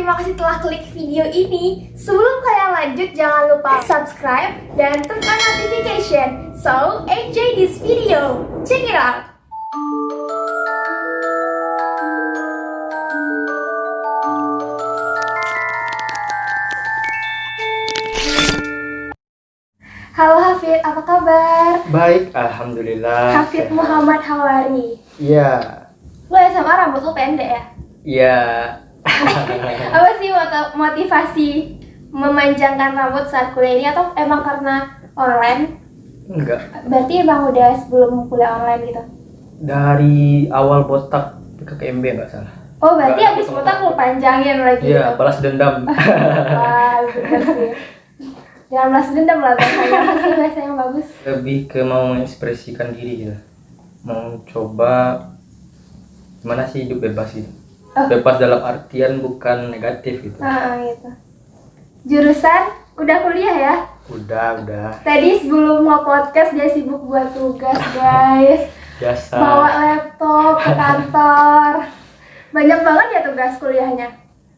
terima kasih telah klik video ini. Sebelum kalian lanjut, jangan lupa subscribe dan turn on notification. So, enjoy this video. Check it out. Halo Hafid, apa kabar? Baik, alhamdulillah. Hafid Muhammad Hawari. Iya. Lo SMA rambut lo pendek ya? Iya. Apa sih motivasi memanjangkan rambut saat kuliah ini, atau emang karena online? Enggak. Berarti emang udah sebelum kuliah online gitu? Dari awal botak ke KMB enggak salah. Oh, berarti Enggak, habis botak lo panjangin lagi Iya, gitu? balas dendam. Wah, bener sih. Jangan balas dendam lah, bahasanya apa sih bahasa yang bagus? Lebih ke mau mengekspresikan diri gitu. Mau coba gimana sih hidup bebas gitu. Oh. Bebas dalam artian bukan negatif gitu. Gitu. Jurusan udah kuliah ya? Udah. Tadi sebelum mau podcast dia sibuk buat tugas, guys. Biasa. Bawa laptop ke kantor. Banyak banget ya tugas kuliahnya?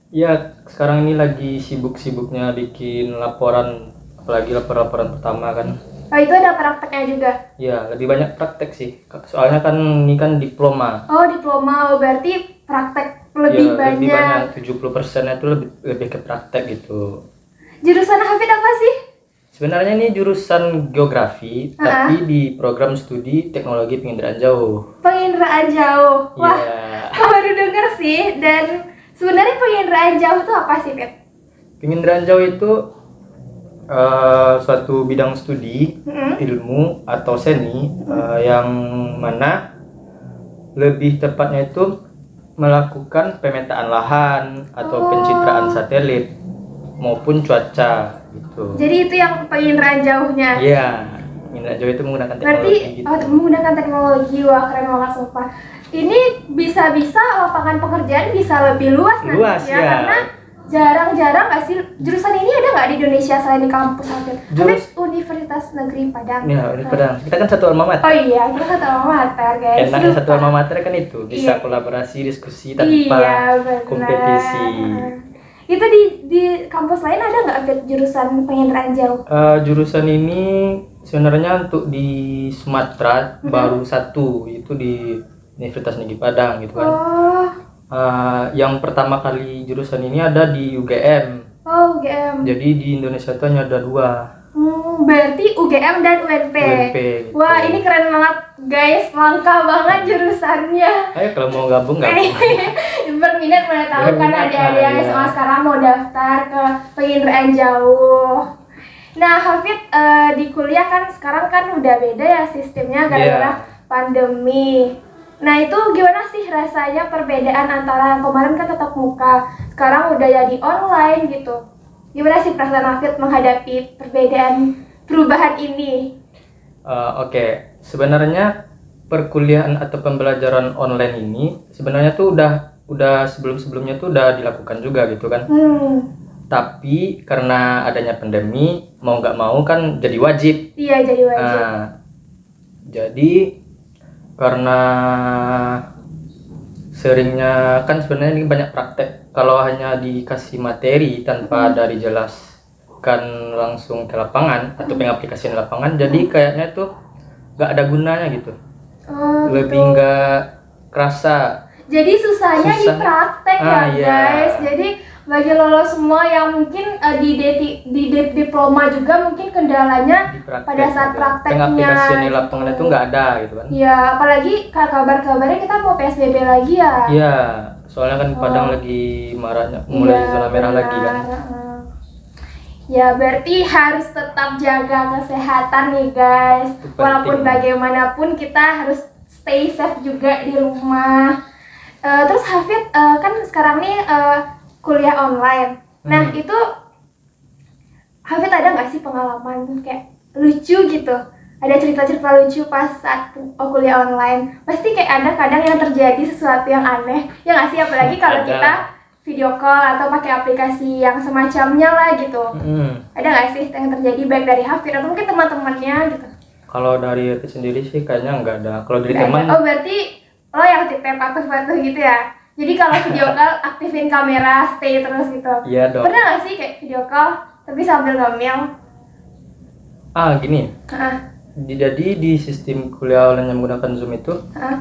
Iya, sekarang ini lagi sibuk-sibuknya bikin laporan, apalagi laporan pertama kan. Oh, itu ada prakteknya juga? Iya, lebih banyak praktek sih. Soalnya kan ini kan diploma. Oh, diploma. Oh, berarti praktek lebih Ya, lebih banyak. 70% itu lebih ke praktek gitu. Jurusan Hafid apa sih? Sebenarnya ini jurusan geografi, tapi di program studi teknologi penginderaan jauh. Penginderaan jauh. Wah, Iya. aku baru denger sih. Dan sebenarnya penginderaan jauh itu apa sih, Fit? Penginderaan jauh itu suatu bidang studi ilmu atau seni yang mana lebih tepatnya itu melakukan pemetaan lahan atau pencitraan satelit maupun cuaca gitu. Jadi itu yang penginderaan jauhnya. Iya, penginderaan jauh itu menggunakan Berarti teknologi gitu. menggunakan teknologi. Wah, keren banget sumpah. Ini bisa-bisa lapangan pekerjaan bisa lebih luas Luas, nantinya, ya. karena jarang-jarang nggak sih jurusan ini ada nggak di Indonesia selain di kampus Hafid? Hafid Universitas Negeri Padang. Ya, ini Padang. Kita kan satu alma mater. Oh iya, kita satu alma mater, guys. Enaknya Lupa. satu alma mater kan itu bisa Iya. kolaborasi, diskusi tanpa Iya, benar. kompetisi. Itu di kampus lain ada nggak Fit, jurusan penginderaan jauh? Jurusan ini sebenarnya untuk di Sumatera baru satu, itu di Universitas Negeri Padang gitu kan. Oh, Yang pertama kali jurusan ini ada di UGM. oh UGM. Jadi di Indonesia itu hanya ada dua. Berarti UGM dan UNP. UNP, gitu. Wah, ini keren banget, guys. Langka banget jurusannya. Ayo kalau mau gabung. Berminat, mana tahu kan Berminat, adik-adik yang iya. SMA sekarang mau daftar ke penginderaan jauh. Nah, Hafid, di kuliah kan sekarang kan udah beda ya sistemnya gara-gara pandemi. Nah, itu gimana sih rasanya perbedaan antara yang kemarin kan tatap muka, sekarang udah jadi online gitu. Gimana sih perasaan Hafid menghadapi perubahan ini? Oke, sebenarnya perkuliahan atau pembelajaran online ini sebenarnya tuh udah sebelumnya tuh udah dilakukan juga gitu kan. Tapi karena adanya pandemi, mau nggak mau kan jadi wajib. Iya, jadi wajib. Jadi karena seringnya kan sebenarnya ini banyak praktek. Kalau hanya dikasih materi tanpa ada dijelaskan langsung ke lapangan atau pengaplikasian lapangan, jadi kayaknya tuh nggak ada gunanya gitu. Lebih nggak kerasa. Jadi susahnya di Susah. praktek ya, Iya. guys. Jadi bagi lo semua yang mungkin di diploma juga mungkin kendalanya Di praktek pada saat juga. prakteknya. Pengaplikasian di lapangan itu nggak ada gitu kan. Iya, apalagi kabar-kabarnya kita mau PSBB lagi ya. Iya, soalnya kan Padang lagi maraknya mulai Iya, zona merah benar. lagi kan. Ya, berarti harus tetap jaga kesehatan nih, guys. Itu penting. Walaupun bagaimanapun kita harus stay safe juga di rumah. Terus Hafid kan sekarang nih kuliah online. Nah, itu Hafid ada nggak sih pengalaman kayak lucu gitu? Ada cerita-cerita lucu pas saat kuliah online? Pasti kayak ada kadang yang terjadi sesuatu yang aneh. Ya nggak sih? Apalagi kalau Ada. kita video call atau pakai aplikasi yang semacamnya lah gitu. Ada nggak sih yang terjadi baik dari Hafid atau mungkin teman-temannya gitu? Kalau dari aku sendiri sih kayaknya nggak ada. Kalau dari Nggak teman, ada. Oh, berarti lo yang tipe patuh-patuh gitu ya? Jadi kalau video call ngaktifin kamera, stay terus gitu. Iya dong. Pernah nggak sih kayak video call tapi sambil ngemil? Gini. Heeh. Jadi di sistem kuliah online yang menggunakan Zoom itu Heeh.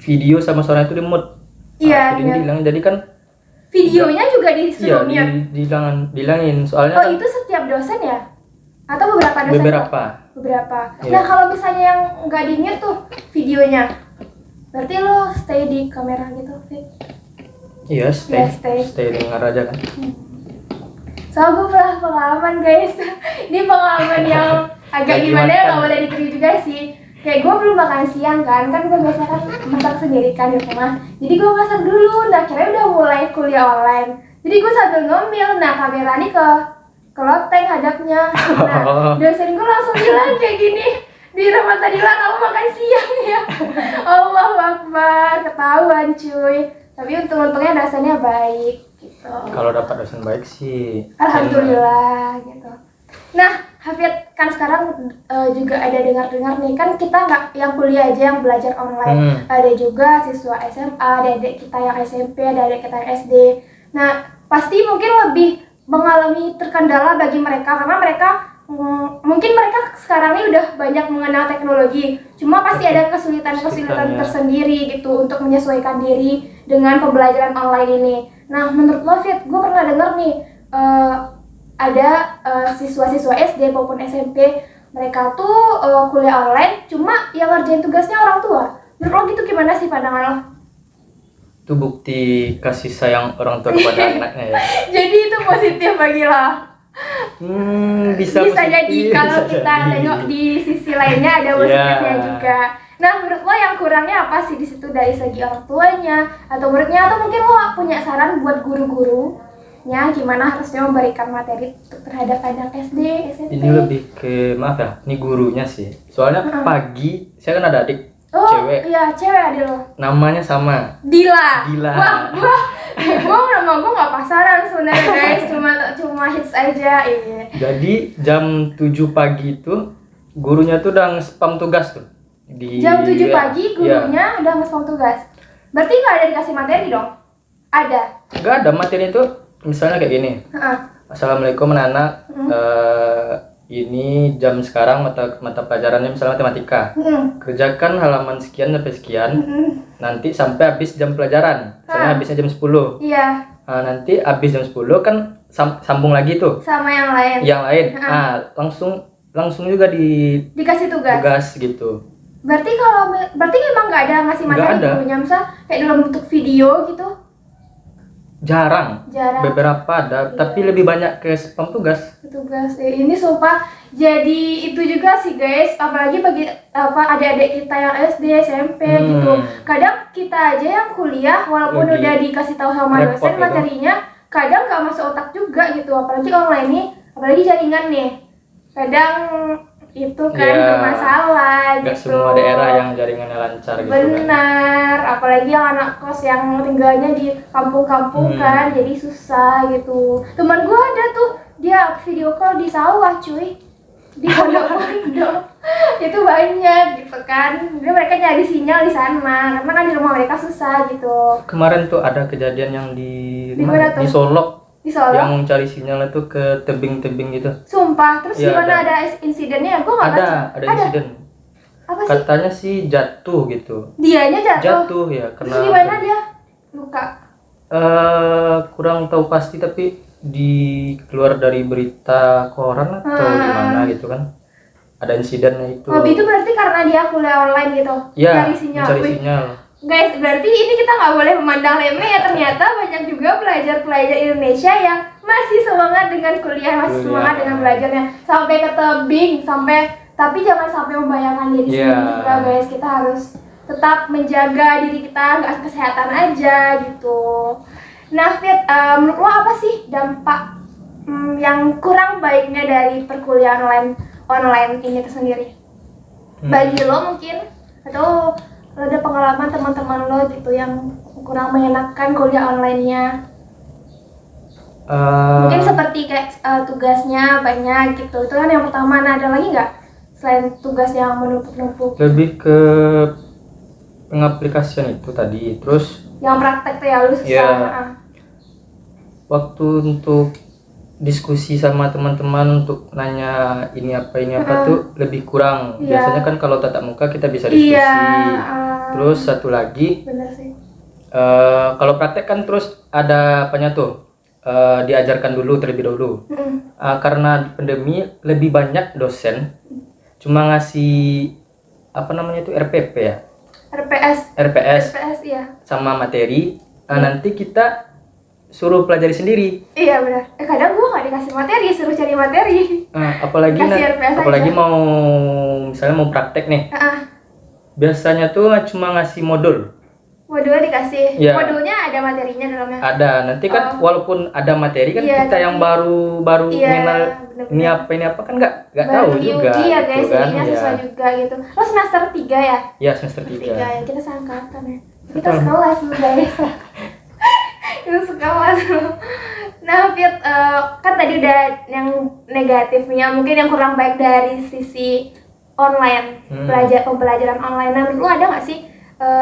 video sama suara itu di mute. Iya, Jadi iya. dihilang. Jadi kan Videonya juga iya disuruh mute. dihilangin. Soalnya Oh, kan itu setiap dosen ya? Atau beberapa dosen? beberapa. Beberapa. Iya. Nah, kalau misalnya yang nggak di mute tuh videonya, berarti lo stay di kamera gitu, Fit? Iya, Iya, stay. stay dengar aja kan. Soalnya gue pernah pengalaman guys. Ini pengalaman yang agak Lagi gimana ya, makan. nggak boleh ditiru juga sih. Kayak gue belum makan siang kan gue biasa kan masak sendiri kan di rumah. Jadi gue masak dulu, nah akhirnya udah mulai kuliah online. Jadi gue sambil ngemil, nah kamera ini ke loteng hadapnya. Nah, dosen gue langsung bilang kayak gini, di rumah tadi lah kamu makan siang ya. Allahu Akbar, ketahuan cuy. Tapi untungnya dosennya baik gitu. Kalau dapat dosen baik sih. Alhamdulillah gitu. Nah, Hafid kan sekarang juga ada dengar-dengar nih, kan kita nggak yang kuliah aja yang belajar online, ada juga siswa SMA, ada adik kita yang SMP, ada adik kita yang SD. Nah, pasti mungkin lebih mengalami terkendala bagi mereka karena mereka mungkin mereka sekarang ini udah banyak mengenal teknologi, cuma pasti ada kesulitan-kesulitan tersendiri gitu untuk menyesuaikan diri dengan pembelajaran online ini. Nah, menurut lo, Fit, gue pernah dengar nih ada siswa-siswa SD maupun SMP, mereka tuh kuliah online, cuma yang ngerjain tugasnya orang tua. Menurut lo gitu gimana sih pandangan lo? Itu bukti kasih sayang orang tua kepada anaknya ya. Jadi itu positif bagi lo? Bisa jadi kalau bisa kita jadi. tengok di sisi lainnya ada positifnya juga. Nah, menurut lo yang kurangnya apa sih di situ dari segi orang tuanya atau muridnya, atau mungkin lo punya saran buat guru-gurunya gimana harusnya memberikan materi terhadap anak SD, SMP? Ini lebih ke maaf ya, ini gurunya sih. Soalnya pagi saya kan ada adik Oh, cewek, iya, cewek ada lo. namanya sama. Dila. Dila. Wah, gua nama gua nggak pasaran sebenarnya guys, cuma hits aja. Iya. Jadi jam 7 pagi itu gurunya tuh udah nge-spam tugas tuh. Jam 7 pagi Iya. gurunya udah nge-spam tugas. Berarti nggak ada dikasih materi dong? Ada. Nggak ada materi itu, misalnya kayak gini. Heeh. Assalamualaikum anak-anak. Ini jam sekarang mata pelajarannya misalnya matematika. Kerjakan halaman sekian sampai sekian. Nanti sampai habis jam pelajaran. Misalnya habisnya jam 10. Iya. Nah, nanti habis jam 10 kan sambung lagi tuh. Sama yang lain. Yang lain. Langsung juga Dikasih tugas. tugas gitu. Berarti emang nggak ada ngasih materi Nggak ada. gurunya, misal kayak dalam bentuk video gitu? Jarang. Jarang. Beberapa ada, tapi lebih banyak ke spam tugas. Tugas. Ini sumpah jadi itu juga sih guys, apalagi bagi adik-adik kita yang SD, SMP gitu. Kadang kita aja yang kuliah walaupun Lagi udah dikasih tahu sama repot dosen gitu. materinya, kadang nggak masuk otak juga gitu. Apalagi online nih, apalagi jaringan nih. Kadang itu kan Iya. bermasalah Nggak gitu. semua daerah yang jaringannya lancar gitu kan. Benar, apalagi yang anak kos yang tinggalnya di kampung-kampung kan, jadi susah gitu. Teman gua ada tuh, dia video call di sawah cuy, di pondok-pondok. Itu banyak gitu kan. Jadi mereka nyari sinyal di sana, karena kan di rumah mereka susah gitu. Kemarin tuh ada kejadian yang di mana tuh? Di Solok, Di Solo. yang cari sinyal itu ke tebing-tebing gitu. Sumpah, terus Iya, gimana ada. ada insidennya? Gua nggak baca. Ada insiden. Apa sih? Katanya sih jatuh gitu. Dianya jatuh. Jatuh ya Terus karena gimana dia? Luka. kurang tahu pasti, tapi keluar dari berita koran atau gimana gitu kan. Ada insidennya itu. Oh, itu berarti karena dia kuliah online gitu. Ya, Cari sinyal. mencari Wih, sinyal. guys, berarti ini kita nggak boleh memandang remeh ya, ternyata banyak juga pelajar-pelajar Indonesia yang masih semangat dengan kuliah, masih semangat dengan belajarnya, sampai ke tebing, tapi jangan sampai membayangkan diri sendiri juga guys. Kita harus tetap menjaga diri kita, nggak kesehatan aja gitu. Nah, Fit, menurut lo apa sih dampak yang kurang baiknya dari perkuliahan online ini tersendiri? Bagi lo mungkin, atau ada pengalaman teman-teman lo gitu yang kurang menyenangkan kuliah online-nya? Mungkin seperti kayak tugasnya banyak gitu, itu kan yang pertama. Nah, ada lagi nggak selain tugas yang menumpuk-numpuk? Lebih ke pengaplikasian itu tadi, terus Yang praktek tuh ya lu susah. ya, waktu untuk diskusi sama teman-teman untuk nanya ini apa tuh lebih kurang. Iya. Biasanya kan kalau tatap muka kita bisa diskusi. Terus satu lagi, Bener sih. kalau praktek kan terus ada apanya tuh, diajarkan dulu terlebih dahulu. Karena di pandemi lebih banyak dosen cuma ngasih apa namanya itu RPP ya, RPS ya. sama materi. Nanti kita suruh pelajari sendiri. Iya benar. Kadang gua nggak dikasih materi, suruh cari materi. Apalagi Kasih RPS apalagi aja. mau misalnya mau praktek nih, biasanya tuh cuma ngasih modul. Modul dikasih. Iya. Modulnya ada materinya dalamnya. Ada, nanti kan walaupun ada materi kan Iya, kita yang baru iya, mengenal bener-bener. ini apa kan nggak Baru tahu juga diuji ya guys, gitu kan. jadinya Ya. susah juga gitu. Lo semester 3 ya? Ya semester 3. Ya, kita seangkatan ya. Kita sekelas lu guys. Kita sekelas lu. Nah, Fit, kan tadi udah yang negatifnya, mungkin yang kurang baik dari sisi online, pembelajaran online. Nah, menurut lu ada nggak sih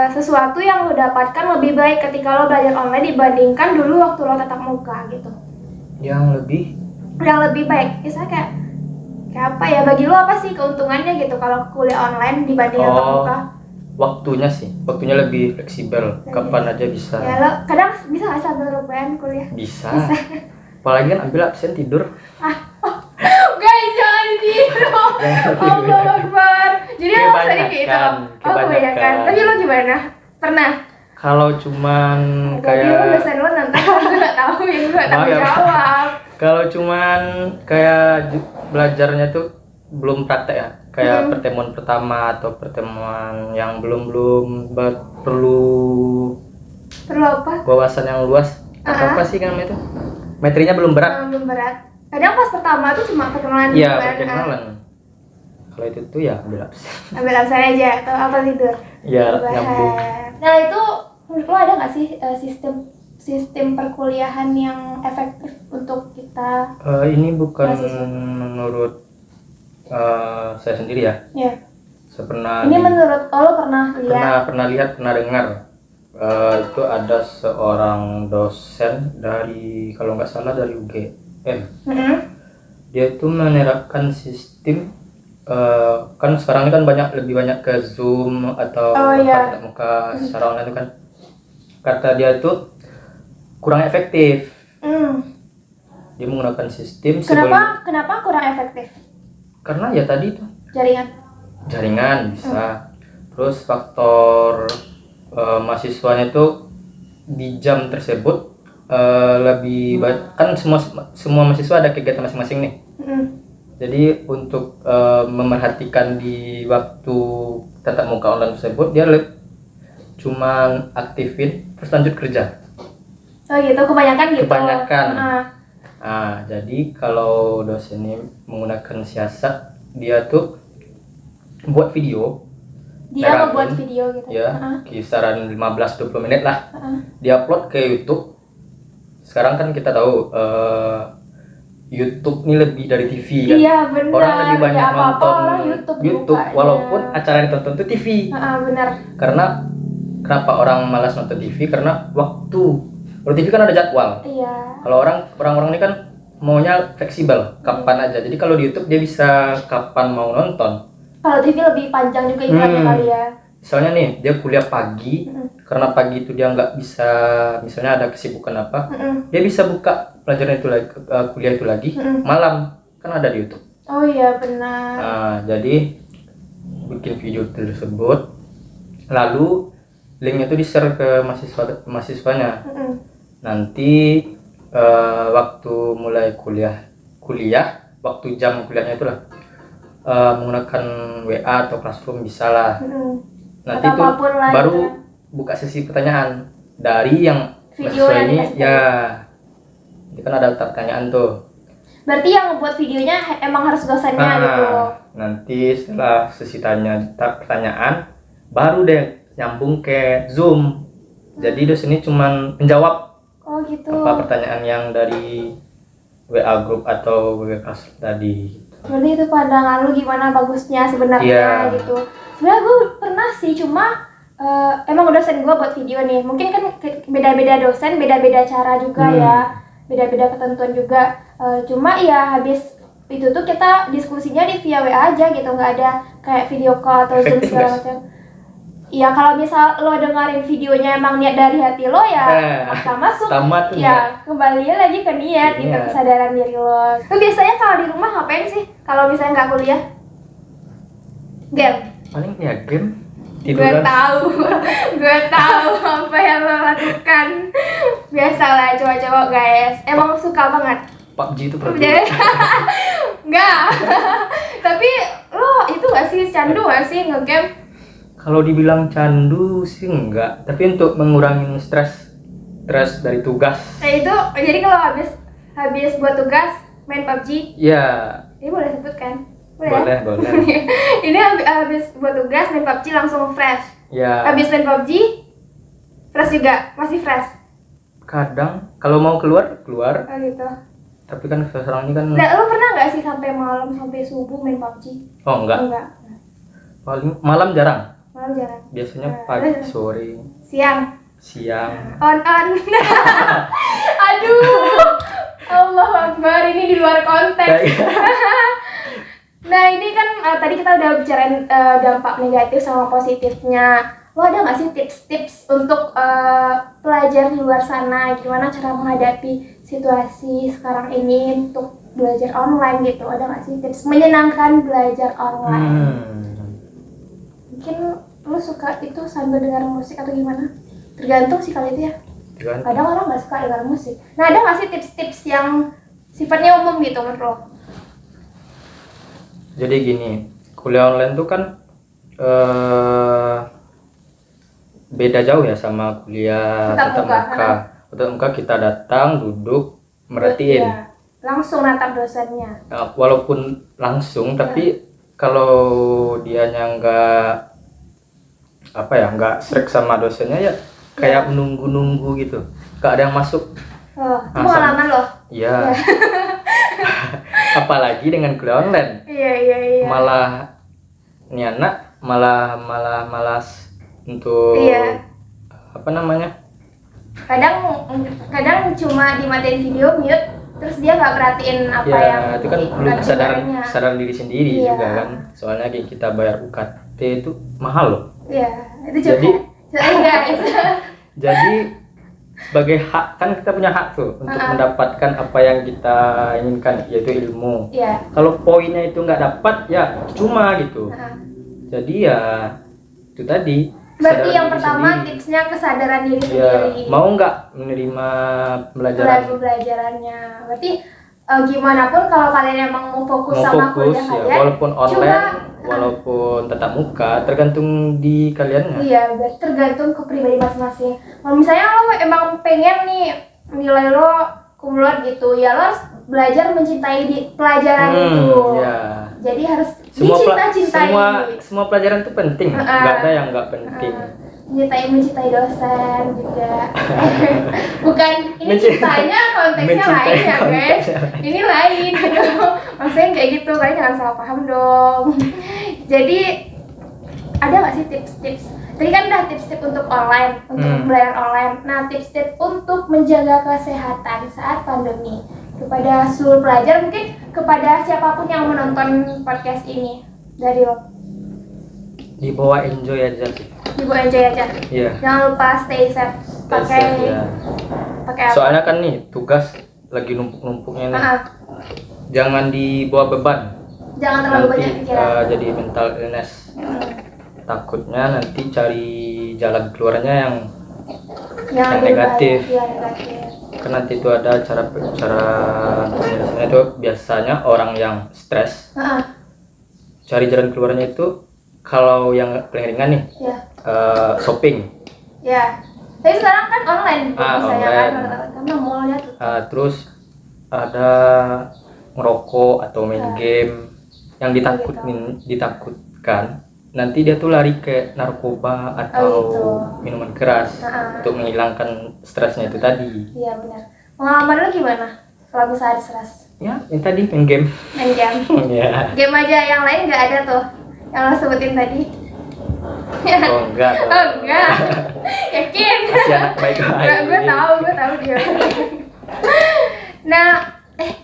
sesuatu yang lo dapatkan lebih baik ketika lo belajar online dibandingkan dulu waktu lo tatap muka gitu? Yang lebih Baik, misalnya kayak apa ya, bagi lo apa sih keuntungannya gitu kalau kuliah online dibanding tatap muka? Waktunya lebih fleksibel, kapan aja bisa. Ya lo kadang bisa nggak sambil rebahan kuliah? Bisa. Apalagi kan ambil absen tidur. Guys, jangan ditiru. Allah Akbar. Jadi lo sering gitu. Kebanyakan. Tapi lo gimana? Pernah? Kalau cuman Jadi lo dosen lo nonton, gue nggak tahu ya, gue nggak tahu jawab. Kalau cuman kayak belajarnya tuh belum praktek ya, kayak pertemuan pertama atau pertemuan yang belum perlu apa? wawasan yang luas. Apa sih kan itu? Materinya belum berat. Belum berat. Kadang pas pertama tuh cuma perkenalan Iya, gitu kan. perkenalan. Kalau itu tuh ya ambil absen. Ambil absen aja atau apa tidur. Ya, nyambung. Nah, itu menurut lo ada nggak sih sistem perkuliahan yang efektif untuk kita? Ini bukan menurut saya sendiri ya. Ya. Saya pernah Ini menurut lo pernah lihat? Pernah lihat, pernah dengar. Itu ada seorang dosen dari, kalau nggak salah dari UGM. Dia itu menerapkan sistem, kan sekarang ini kan lebih banyak ke Zoom atau tatap muka secara online itu kan. Kata dia itu kurang efektif. Dia menggunakan sistem Kenapa kurang efektif? Karena ya tadi itu jaringan bisa. Terus faktor mahasiswanya itu di jam tersebut lebih kan semua mahasiswa ada kegiatan masing-masing nih. Jadi untuk memerhatikan di waktu tatap muka online tersebut, dia cuma aktifin terus lanjut kerja. Oh gitu, kebanyakan gitu. Jadi kalau dosen ini menggunakan siasat, dia tuh buat video. Dia membuat video gitu. Ya, kisaran 15-20 menit lah. Dia upload ke YouTube. Sekarang kan kita tahu YouTube ini lebih dari TV kan. Iya benar. Orang lebih banyak nonton YouTube walaupun acara yang ditonton itu TV. Benar. Karena kenapa orang malas nonton TV? Karena waktu. Kalau TV kan ada jadwal. Iya. Kalau orang-orang ini kan maunya fleksibel, kapan aja. Jadi kalau di YouTube dia bisa kapan mau nonton. Kalau TV lebih panjang juga iklannya kali ya. Misalnya nih, dia kuliah pagi, karena pagi itu dia nggak bisa, misalnya ada kesibukan apa, dia bisa buka pelajaran itu lagi, kuliah itu lagi, malam, kan ada di YouTube. Oh iya benar. Nah, jadi bikin video tersebut, lalu linknya itu di-share ke mahasiswanya. Nanti waktu mulai kuliah, waktu jam kuliahnya itulah menggunakan WA atau Classroom bisa lah. Nanti itu baru buka sesi pertanyaan dari yang video mahasiswa ini ya. Ini kan ada pertanyaan tuh. Berarti yang membuat videonya emang harus dosennya gitu. Nanti setelah sesi pertanyaan baru deh nyambung ke Zoom. Jadi dosen ini cuman menjawab apa pertanyaan yang dari WA group atau WA Classroom tadi. Berarti itu pandangan lu gimana bagusnya sebenarnya gitu. Sebenarnya gue pernah sih, cuma emang dosen gue buat video nih. Mungkin kan beda-beda dosen, beda-beda cara juga ya. beda-beda ketentuan juga. Cuma ya habis itu tuh kita diskusinya di via WA aja gitu, nggak ada kayak video call atau Zoom Efektif segala nggak sih? macam. Ya kalau misal lo dengerin videonya emang niat dari hati lo ya bakal masuk. Tamat tuh Ya kembali lagi ke niat gitu, Niat. kesadaran diri lo. Lo biasanya kalau di rumah ngapain sih kalau misalnya nggak kuliah? Game. paling ya game, Gue tiduran. tahu, gue tahu apa yang lo lakukan. Biasalah cowok-cowok guys, emang suka banget. PUBG itu pernah. Jadi enggak. Tapi lo itu gak sih candu gak sih ngegame? Kalau dibilang candu sih enggak, tapi untuk mengurangi stres dari tugas. Nah itu jadi kalau habis buat tugas main PUBG, Ya, ini boleh sebut kan? boleh. Ini habis buat tugas main PUBG langsung fresh. Ya, Habis main PUBG fresh juga, masih fresh. kadang kalau mau keluar, Oh gitu. tapi kan sekarang ini kan Nah, lo pernah nggak sih sampai malam sampai subuh main PUBG? enggak. Enggak. Paling malam jarang. Malam jarang. Biasanya pagi, sore, Siang. siang. On. Aduh. Allah Akbar, ini di luar konteks. Nah, ini kan tadi kita udah bicarain dampak negatif sama positifnya. Lo ada nggak sih tips-tips untuk pelajar di luar sana? Gimana cara menghadapi situasi sekarang ini untuk belajar online gitu? Ada nggak sih tips menyenangkan belajar online? Mungkin lo suka itu sambil dengar musik atau gimana? Tergantung sih kalau itu ya. Kadang orang nggak suka dengar musik. Nah, ada nggak sih tips-tips yang sifatnya umum gitu menurut lo? Jadi gini, kuliah online tuh kan beda jauh ya sama kuliah tatap muka. Tatap muka kita datang, duduk, merhatiin. Ya, langsung natap dosennya. Nah, walaupun langsung, tapi kalau dianya nggak srek sama dosennya ya kayak menunggu-nunggu gitu, nggak ada yang masuk. Itu pengalaman lo? Iya. Apalagi dengan kuliah online. Iya. Malah ini anak malah malas untuk apa namanya? Kadang cuma dimatiin video mute, terus dia nggak perhatiin apa yang itu kan perlu kesadaran diri sendiri juga kan. Soalnya kayak kita bayar UKT itu mahal loh. Iya, itu juga. Guys. Jadi sebagai hak, kan kita punya hak tuh untuk mendapatkan apa yang kita inginkan, yaitu ilmu. Kalau poinnya itu nggak dapat ya cuma gitu. Jadi ya itu tadi. Berarti yang pertama tipsnya kesadaran diri sendiri. Mau nggak menerima pelajarannya. Berarti gimana pun kalau kalian emang mau fokus sama kuliah kalian, walaupun online, walaupun tatap muka, tergantung di kaliannya. Iya, tergantung ke pribadi masing-masing. Kalau misalnya lo emang pengen nih nilai lo kumulat gitu, ya lo harus belajar mencintai di pelajaran itu. Jadi harus dicintai. Semua pelajaran itu penting, nggak ada yang nggak penting. Mencintai dosen juga. Bukan ini cintanya konteksnya lain ya guys. Ini lain gitu. Maksudnya kayak gitu, kalian jangan salah paham dong. Jadi ada nggak sih tips-tips? Tadi kan udah tips-tips untuk online, untuk belajar online. Nah, tips-tips untuk menjaga kesehatan saat pandemi kepada seluruh pelajar, mungkin kepada siapapun yang menonton podcast ini dari lo. Dibawa enjoy aja sih. Dibawa enjoy aja. Iya. Jangan lupa stay safe. Pakai apa? Soalnya kan nih tugas lagi numpuk-numpuknya nih. Jangan dibawa beban. Jangan terlalu banyak pikiran. Jadi mental illness. Takutnya nanti cari jalan keluarnya yang negatif. Karena nanti itu ada cara penyelesaiannya itu biasanya orang yang stres. Cari jalan keluarnya itu kalau yang paling ringan nih, shopping. Ya. Tapi sekarang kan online bisa ya kan, karena mallnya tuh. Terus ada ngerokok atau main game yang ditakutkan. Nanti dia tuh lari ke narkoba atau minuman keras untuk menghilangkan stresnya itu tadi. Iya benar. Pengalaman lu gimana kalau misalnya stres? Ya, yang tadi main game. Main game. Ya. Game aja, yang lain nggak ada tuh yang lo sebutin tadi. Oh enggak. Oh enggak. Yakin? Masih anak baik-baik. Gue tahu dia.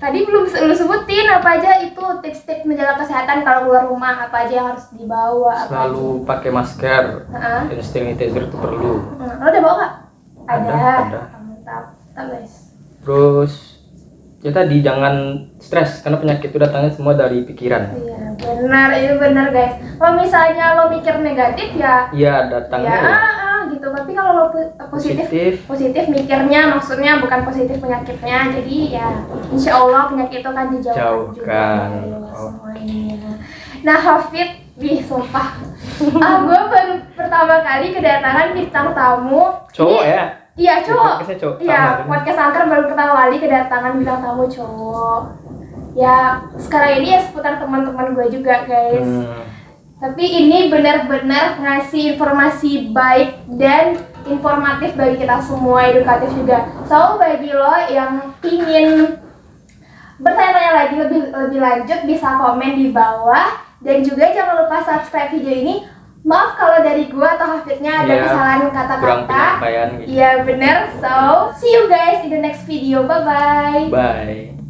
tadi belum lu sebutin apa aja itu tips-tips menjaga kesehatan kalau keluar rumah, apa aja yang harus dibawa, apa Selalu pakai masker. Heeh. Dan sanitizer itu perlu. Lo udah bawa nggak? Ada. Mantap, mantap guys. Terus ya tadi jangan stres karena penyakit itu datangnya semua dari pikiran. Iya benar, itu benar guys. Kalau misalnya lo mikir negatif ya, Iya datangnya gitu. Tapi kalau lo positif mikirnya, maksudnya bukan positif penyakitnya. Jadi ya, insya Allah penyakit itu akan dijauhkan juga dari lo semuanya. Nah Hafid, sumpah, gue baru pertama kali kedatangan bintang tamu. Cowok Ini, ya? Iya cowok. Podcastnya cowok. Iya, Sama, podcast angker baru pertama kali kedatangan bintang tamu cowok. Ya sekarang ini ya seputar teman-teman gue juga guys. Tapi ini benar-benar ngasih informasi baik dan informatif bagi kita semua, edukatif juga. So bagi lo yang ingin bertanya-tanya lagi lebih lanjut bisa komen di bawah, dan juga jangan lupa subscribe video ini. Maaf kalau dari gua atau Hafidnya ada kesalahan kurang kata-kata. penyampaian gitu. Iya bener. So see you guys in the next video. Bye bye. Bye.